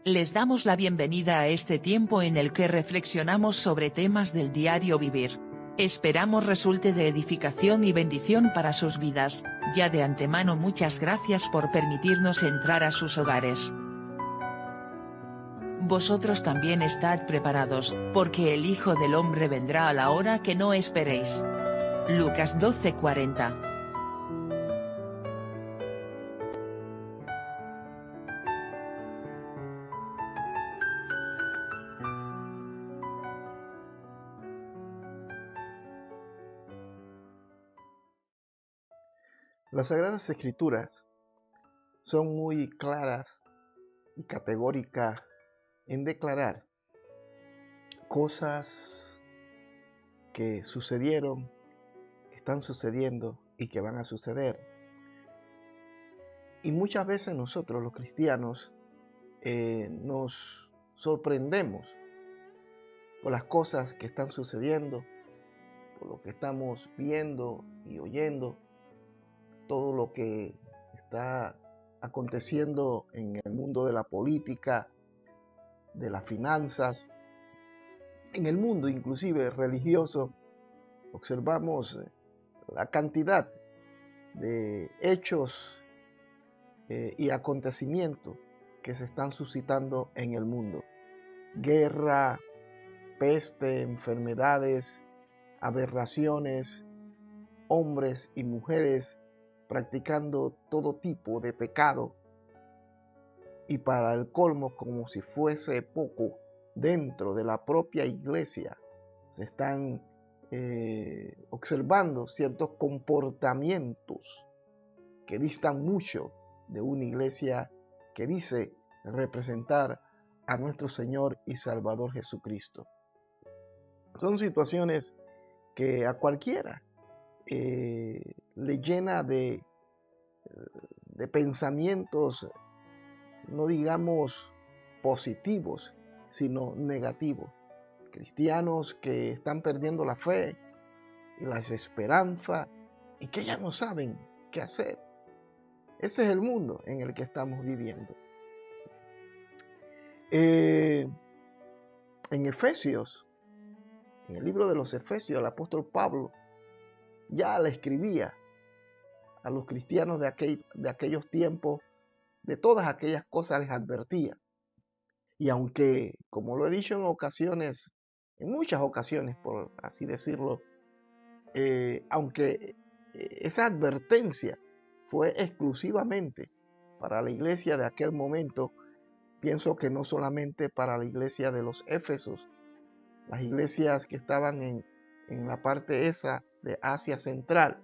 Les damos la bienvenida a este tiempo en el que reflexionamos sobre temas del diario vivir. Esperamos resulte de edificación y bendición para sus vidas. Ya de antemano muchas gracias por permitirnos entrar a sus hogares. Vosotros también estad preparados, porque el Hijo del Hombre vendrá a la hora que no esperéis. Lucas 12:40. Las Sagradas Escrituras son muy claras y categóricas en declarar cosas que sucedieron, que están sucediendo y que van a suceder. Y muchas veces nosotros los cristianos nos sorprendemos por las cosas que están sucediendo, por lo que estamos viendo y oyendo, todo lo que está aconteciendo en el mundo de la política, de las finanzas, en el mundo inclusive religioso. Observamos la cantidad de hechos y acontecimientos que se están suscitando en el mundo. Guerra, peste, enfermedades, aberraciones, hombres y mujeres practicando todo tipo de pecado, y para el colmo, como si fuese poco, dentro de la propia iglesia se están observando ciertos comportamientos que distan mucho de una iglesia que dice representar a nuestro Señor y Salvador Jesucristo. Son situaciones que a cualquiera le llena de pensamientos, no digamos positivos, sino negativos. Cristianos que están perdiendo la fe y la esperanza y que ya no saben qué hacer. Ese es el mundo en el que estamos viviendo. En Efesios, en el libro de los Efesios, el apóstol Pablo ya le escribía a los cristianos de aquellos tiempos, de todas aquellas cosas les advertía. Y aunque, como lo he dicho en muchas ocasiones, por así decirlo, aunque esa advertencia fue exclusivamente para la iglesia de aquel momento, pienso que no solamente para la iglesia de los Éfesos, las iglesias que estaban en la parte esa de Asia Central,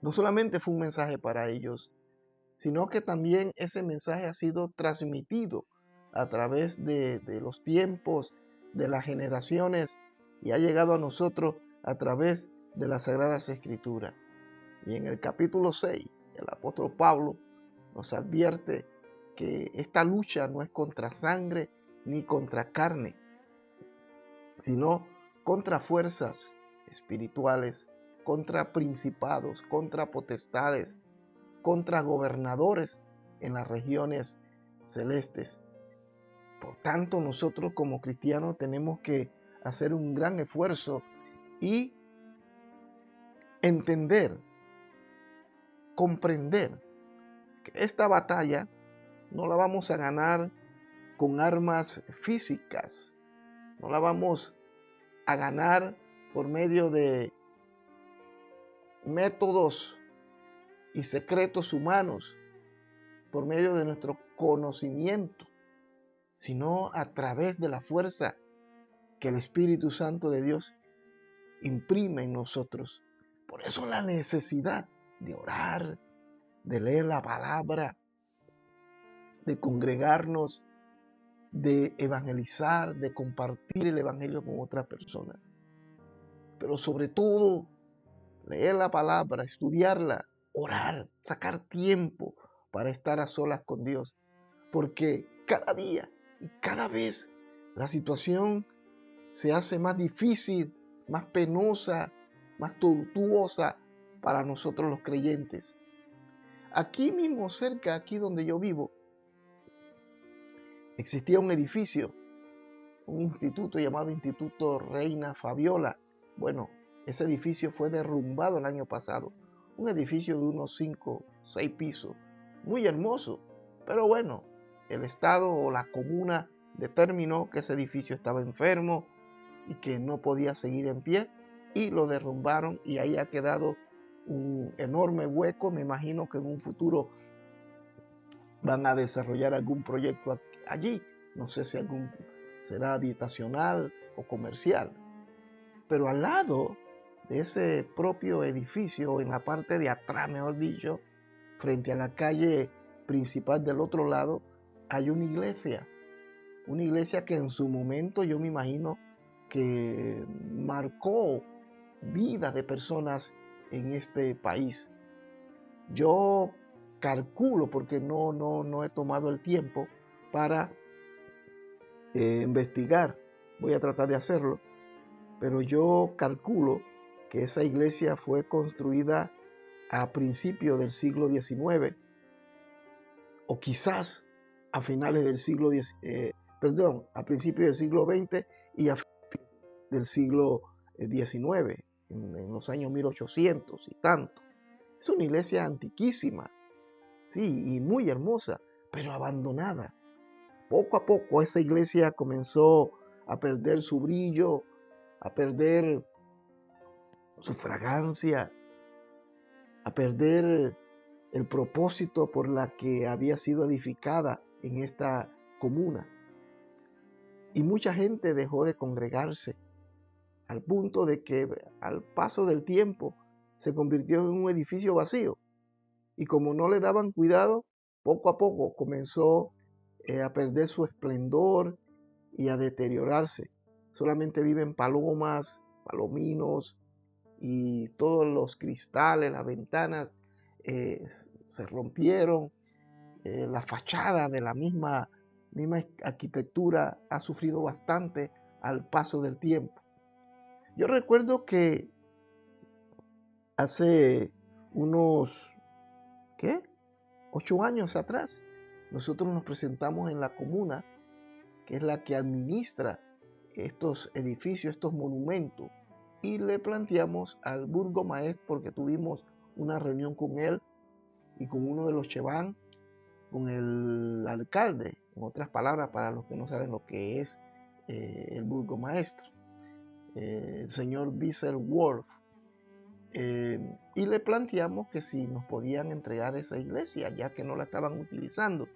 no solamente fue un mensaje para ellos, sino que también ese mensaje ha sido transmitido a través de los tiempos, de las generaciones, y ha llegado a nosotros a través de las Sagradas Escrituras. Y en el capítulo 6, el apóstol Pablo nos advierte que esta lucha no es contra sangre ni contra carne, sino contra fuerzas espirituales, contra principados, contra potestades, contra gobernadores en las regiones celestes. Por tanto, nosotros como cristianos tenemos que hacer un gran esfuerzo y entender, comprender que esta batalla no la vamos a ganar con armas físicas, no la vamos a ganar por medio de métodos y secretos humanos, por medio de nuestro conocimiento, sino a través de la fuerza que el Espíritu Santo de Dios imprime en nosotros. Por eso la necesidad de orar, de leer la palabra, de congregarnos, de evangelizar, de compartir el evangelio con otras personas. Pero sobre todo, leer la palabra, estudiarla, orar, sacar tiempo para estar a solas con Dios. Porque cada día y cada vez la situación se hace más difícil, más penosa, más tortuosa para nosotros los creyentes. Aquí mismo cerca, aquí donde yo vivo, Existía un edificio, un instituto llamado Instituto Reina Fabiola. Bueno, ese edificio fue derrumbado el año pasado. Un edificio de unos 5, 6 pisos, muy hermoso. Pero bueno, el Estado o la comuna determinó que ese edificio estaba enfermo y que no podía seguir en pie y lo derrumbaron, y ahí ha quedado un enorme hueco. Me imagino que en un futuro van a desarrollar algún proyecto allí. No sé si será habitacional o comercial. Pero al lado de ese propio edificio, en la parte de atrás, mejor dicho, frente a la calle principal del otro lado, hay una iglesia. Una iglesia que en su momento yo me imagino que marcó vidas de personas en este país. Yo calculo, porque no he tomado el tiempo para investigar, voy a tratar de hacerlo, pero yo calculo que esa iglesia fue construida a principios del siglo XIX, o quizás a finales del siglo a principios del siglo XX y a finales del siglo XIX, en los años 1800 y tanto. Es una iglesia antiquísima, sí, y muy hermosa, pero abandonada. Poco a poco esa iglesia comenzó a perder su brillo, a perder su fragancia, a perder el propósito por la que había sido edificada en esta comuna. Y mucha gente dejó de congregarse, al punto de que al paso del tiempo se convirtió en un edificio vacío. Y como no le daban cuidado, poco a poco comenzó a perder su esplendor y a deteriorarse. Solamente viven palomas, palominos, y todos los cristales, las ventanas se rompieron. La fachada de la misma arquitectura ha sufrido bastante al paso del tiempo. Yo recuerdo que hace unos, ¿qué? 8 años atrás, nosotros nos presentamos en la comuna, que es la que administra estos edificios, estos monumentos, y le planteamos al burgomaestre, porque tuvimos una reunión con él y con uno de los cheván, con el alcalde, en otras palabras, para los que no saben lo que es el burgomaestre, el señor Visser Wolf, y le planteamos que si nos podían entregar esa iglesia, ya que no la estaban utilizando.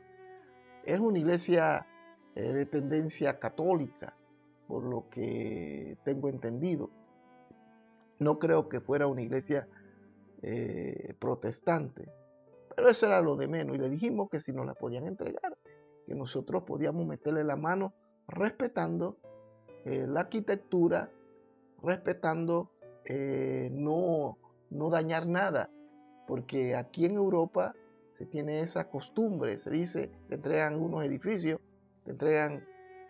Es una iglesia de tendencia católica, por lo que tengo entendido. No creo que fuera una iglesia protestante, pero eso era lo de menos. Y le dijimos que si nos la podían entregar, que nosotros podíamos meterle la mano respetando la arquitectura, respetando no dañar nada, porque aquí en Europa se tiene esa costumbre. Se dice, te entregan unos edificios, te entregan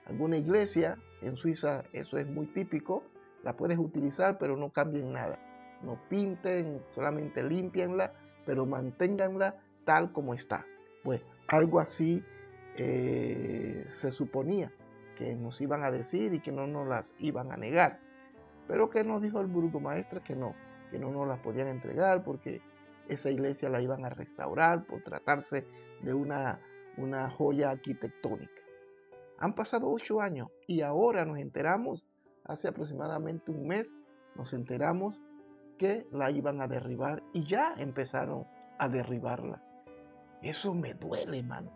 alguna iglesia. En Suiza eso es muy típico. La puedes utilizar, pero no cambien nada. No pinten, solamente límpienla, pero manténganla tal como está. Pues algo así se suponía que nos iban a decir y que no nos las iban a negar. Pero que nos dijo el burgomaestre que no nos las podían entregar, porque esa iglesia la iban a restaurar por tratarse de una joya arquitectónica. Han pasado 8 años y ahora nos enteramos, hace aproximadamente un mes, nos enteramos que la iban a derribar, y ya empezaron a derribarla. Eso me duele, hermano.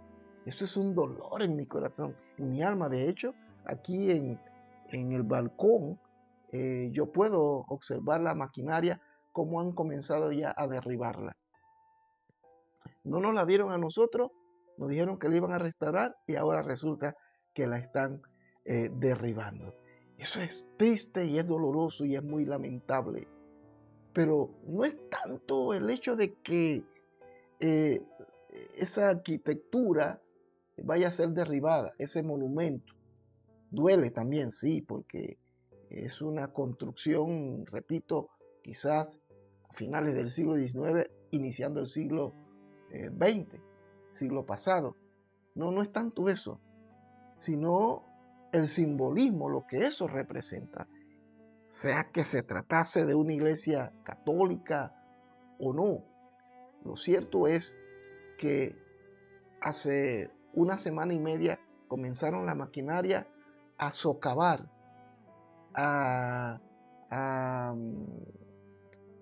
Eso es un dolor en mi corazón, en mi alma. De hecho, aquí en el balcón yo puedo observar la maquinaria, cómo han comenzado ya a derribarla. No nos la dieron a nosotros, nos dijeron que la iban a restaurar y ahora resulta que la están derribando. Eso es triste y es doloroso y es muy lamentable. Pero no es tanto el hecho de que esa arquitectura vaya a ser derribada, ese monumento. Duele también, sí, porque es una construcción, repito, quizás a finales del siglo XIX, iniciando el siglo XX, siglo pasado. No es tanto eso. sino el simbolismo, lo que eso representa. Sea que se tratase de una iglesia católica o no. Lo cierto es que hace una semana y media comenzaron la maquinaria a socavar, a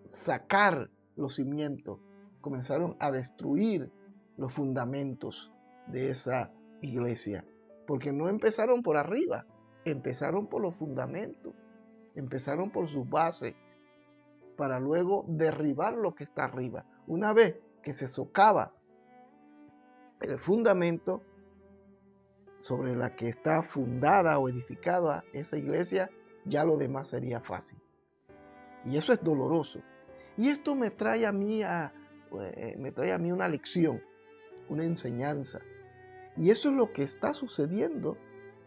sacar los cimientos, comenzaron a destruir los fundamentos de esa iglesia, porque no empezaron por arriba, empezaron por los fundamentos, empezaron por sus bases, para luego derribar lo que está arriba. Una vez que se socava el fundamento sobre la que está fundada o edificada esa iglesia, ya lo demás sería fácil. Y eso es doloroso. Y esto me trae a mí una lección, una enseñanza. Y eso es lo que está sucediendo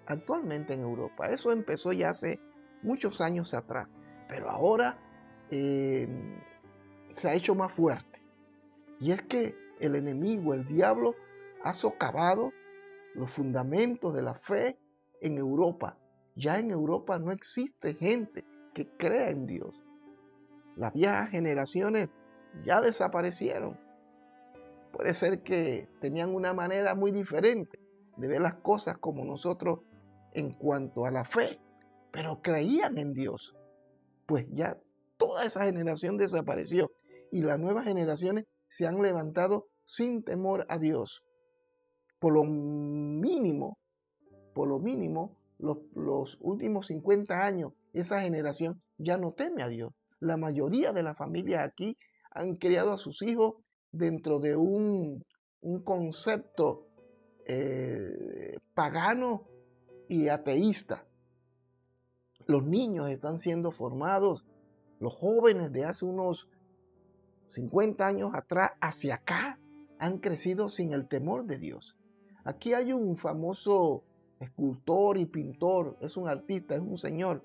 actualmente en Europa. Eso empezó ya hace muchos años atrás, pero ahora se ha hecho más fuerte. Y es que el enemigo, el diablo, ha socavado los fundamentos de la fe en Europa. Ya en Europa no existe gente que crea en Dios. Las viejas generaciones ya desaparecieron. Puede ser que tenían una manera muy diferente de ver las cosas como nosotros en cuanto a la fe, pero creían en Dios. Pues ya toda esa generación desapareció y las nuevas generaciones se han levantado sin temor a Dios. Por lo mínimo, los últimos 50 años, esa generación ya no teme a Dios. La mayoría de las familias aquí han criado a sus hijos dentro de un concepto pagano y ateísta. Los niños están siendo formados, los jóvenes de hace unos 50 años atrás hacia acá han crecido sin el temor de Dios. Aquí hay un famoso escultor y pintor, es un artista, es un señor,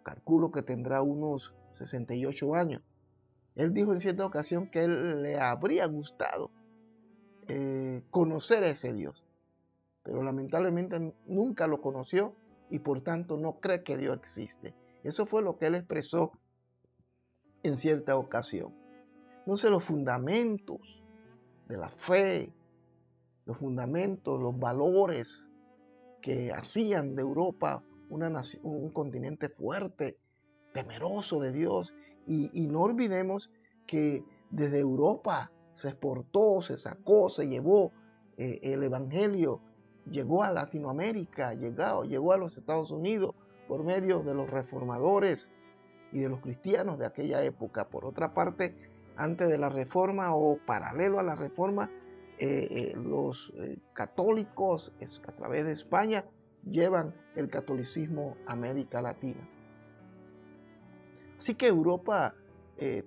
calculo que tendrá unos 68 años. Él dijo en cierta ocasión que él le habría gustado conocer a ese Dios, pero lamentablemente nunca lo conoció y por tanto no cree que Dios existe. Eso fue lo que él expresó en cierta ocasión. Entonces los fundamentos de la fe, los fundamentos, los valores que hacían de Europa un continente fuerte, temeroso de Dios. Y no olvidemos que desde Europa se exportó, se sacó, se llevó el Evangelio, llegó a Latinoamérica, llegó a los Estados Unidos por medio de los reformadores y de los cristianos de aquella época. Por otra parte, antes de la Reforma o paralelo a la Reforma, los católicos a través de España llevan el catolicismo a América Latina. Así que Europa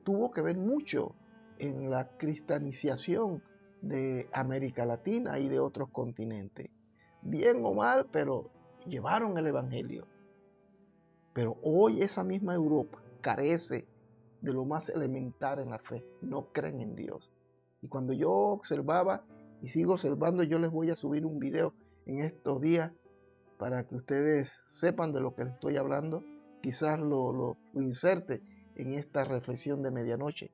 tuvo que ver mucho en la cristianización de América Latina y de otros continentes. Bien o mal, pero llevaron el Evangelio. Pero hoy esa misma Europa carece de lo más elemental en la fe. No creen en Dios. Y cuando yo observaba y sigo observando, yo les voy a subir un video en estos días para que ustedes sepan de lo que les estoy hablando. Quizás lo inserte en esta reflexión de medianoche,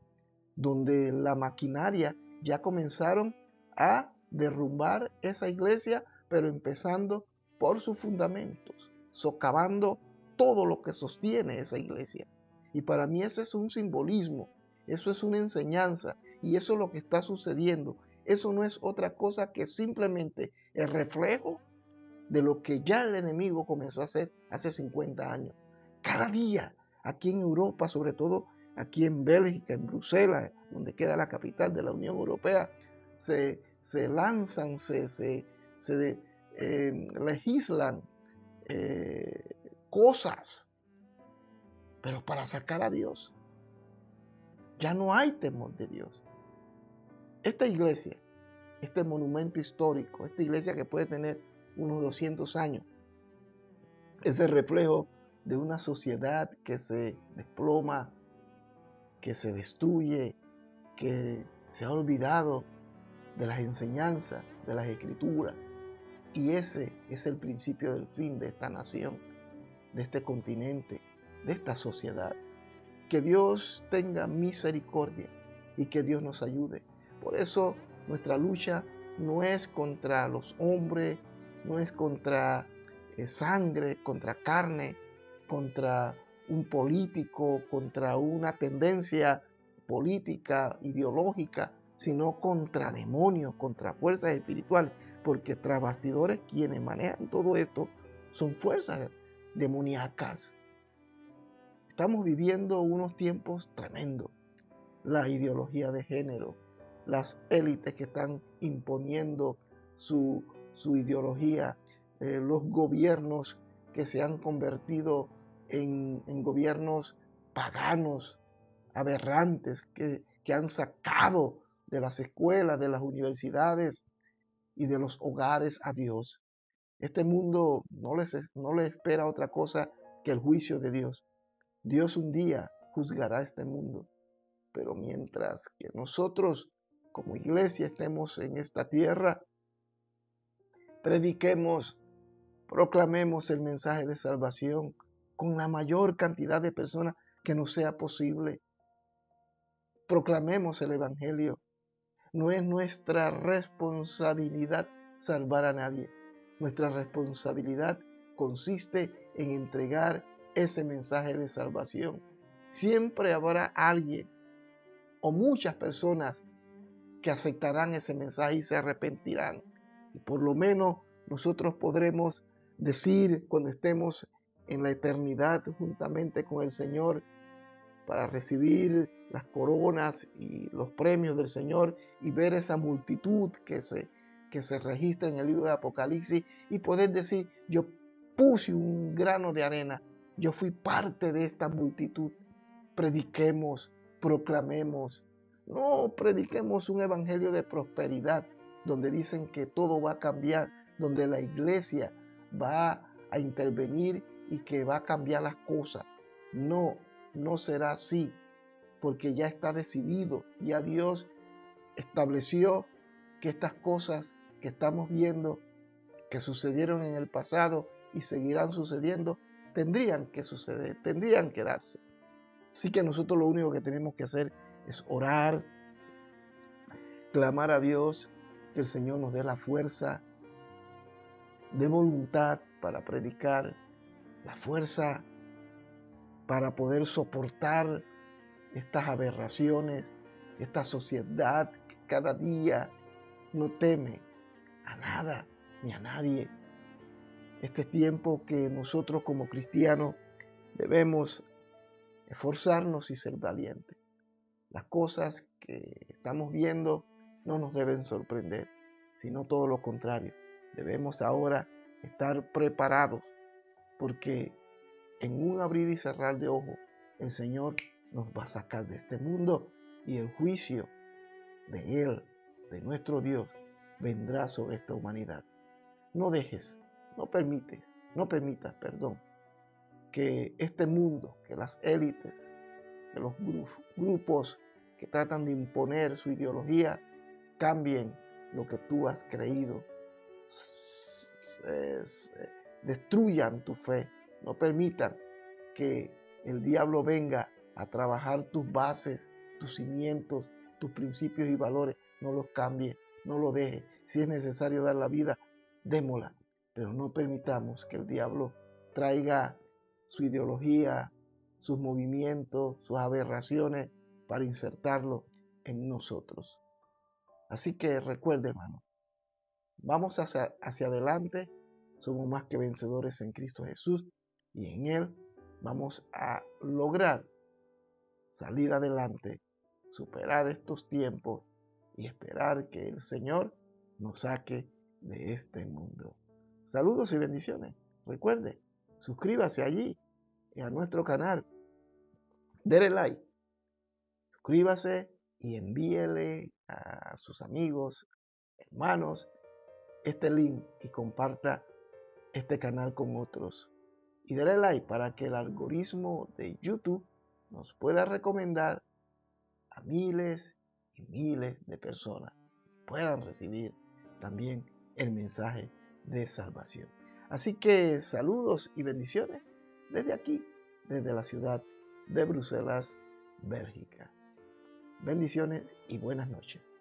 donde la maquinaria ya comenzaron a derrumbar esa iglesia, pero empezando por sus fundamentos, socavando todo lo que sostiene esa iglesia. Y para mí eso es un simbolismo, eso es una enseñanza, y eso es lo que está sucediendo. Eso no es otra cosa que simplemente el reflejo de lo que ya el enemigo comenzó a hacer hace 50 años. Cada día, aquí en Europa, sobre todo aquí en Bélgica, en Bruselas, donde queda la capital de la Unión Europea, se lanzan, se legislan cosas, pero para sacar a Dios. Ya no hay temor de Dios. Esta iglesia, este monumento histórico, esta iglesia que puede tener unos 200 años, es el reflejo de una sociedad que se desploma, que se destruye, que se ha olvidado de las enseñanzas, de las escrituras. Y ese es el principio del fin de esta nación, de este continente, de esta sociedad. Que Dios tenga misericordia y que Dios nos ayude. Por eso nuestra lucha no es contra los hombres, no es contra sangre, contra carne, contra un político, contra una tendencia política, ideológica, sino contra demonios, contra fuerzas espirituales, porque tras bastidores quienes manejan todo esto son fuerzas demoníacas. Estamos viviendo unos tiempos tremendos. La ideología de género, las élites que están imponiendo su ideología, los gobiernos que se han convertido en gobiernos paganos, aberrantes, que han sacado de las escuelas, de las universidades y de los hogares a Dios. Este mundo no le espera otra cosa que el juicio de Dios. Dios un día juzgará este mundo, pero mientras que nosotros como iglesia estemos en esta tierra, prediquemos, proclamemos el mensaje de salvación con la mayor cantidad de personas que nos sea posible. Proclamemos el evangelio. No es nuestra responsabilidad salvar a nadie. Nuestra responsabilidad consiste en entregar ese mensaje de salvación. Siempre habrá alguien o muchas personas que aceptarán ese mensaje y se arrepentirán. Y por lo menos nosotros podremos decir cuando estemos en la eternidad juntamente con el Señor para recibir las coronas y los premios del Señor y ver esa multitud que se registra en el libro de Apocalipsis y poder decir, yo puse un grano de arena, yo fui parte de esta multitud. Prediquemos, proclamemos, no prediquemos un evangelio de prosperidad donde dicen que todo va a cambiar, donde la iglesia va a intervenir y que va a cambiar las cosas. No, no será así, porque ya está decidido, ya Dios estableció que estas cosas que estamos viendo, que sucedieron en el pasado y seguirán sucediendo, tendrían que suceder, tendrían que darse. Así que nosotros lo único que tenemos que hacer es orar, clamar a Dios, que el Señor nos dé la fuerza de voluntad para predicar, la fuerza para poder soportar estas aberraciones, esta sociedad que cada día no teme a nada ni a nadie. Este tiempo que nosotros como cristianos debemos esforzarnos y ser valientes. Las cosas que estamos viendo no nos deben sorprender, sino todo lo contrario. Debemos ahora estar preparados porque en un abrir y cerrar de ojos el Señor nos va a sacar de este mundo y el juicio de Él, de nuestro Dios, vendrá sobre esta humanidad. No dejes, no permitas, que este mundo, que las élites, que los grupos que tratan de imponer su ideología cambien lo que tú has creído, destruyan tu fe, no permitan que el diablo venga a trabajar tus bases, tus cimientos, tus principios y valores. No los cambie, no los deje. Si es necesario dar la vida, démosla. Pero no permitamos que el diablo traiga su ideología, sus movimientos, sus aberraciones para insertarlo en nosotros. Así que recuerde, hermano, vamos hacia adelante. Somos más que vencedores en Cristo Jesús y en Él vamos a lograr salir adelante, superar estos tiempos y esperar que el Señor nos saque de este mundo. Saludos y bendiciones. Recuerde, suscríbase allí a nuestro canal. Dele like. Suscríbase y envíele a sus amigos, hermanos, este link y comparta este canal con otros. Y dale like para que el algoritmo de YouTube nos pueda recomendar a miles y miles de personas. Puedan recibir también el mensaje de salvación. Así que saludos y bendiciones desde aquí, desde la ciudad de Bruselas, Bélgica. Bendiciones y buenas noches.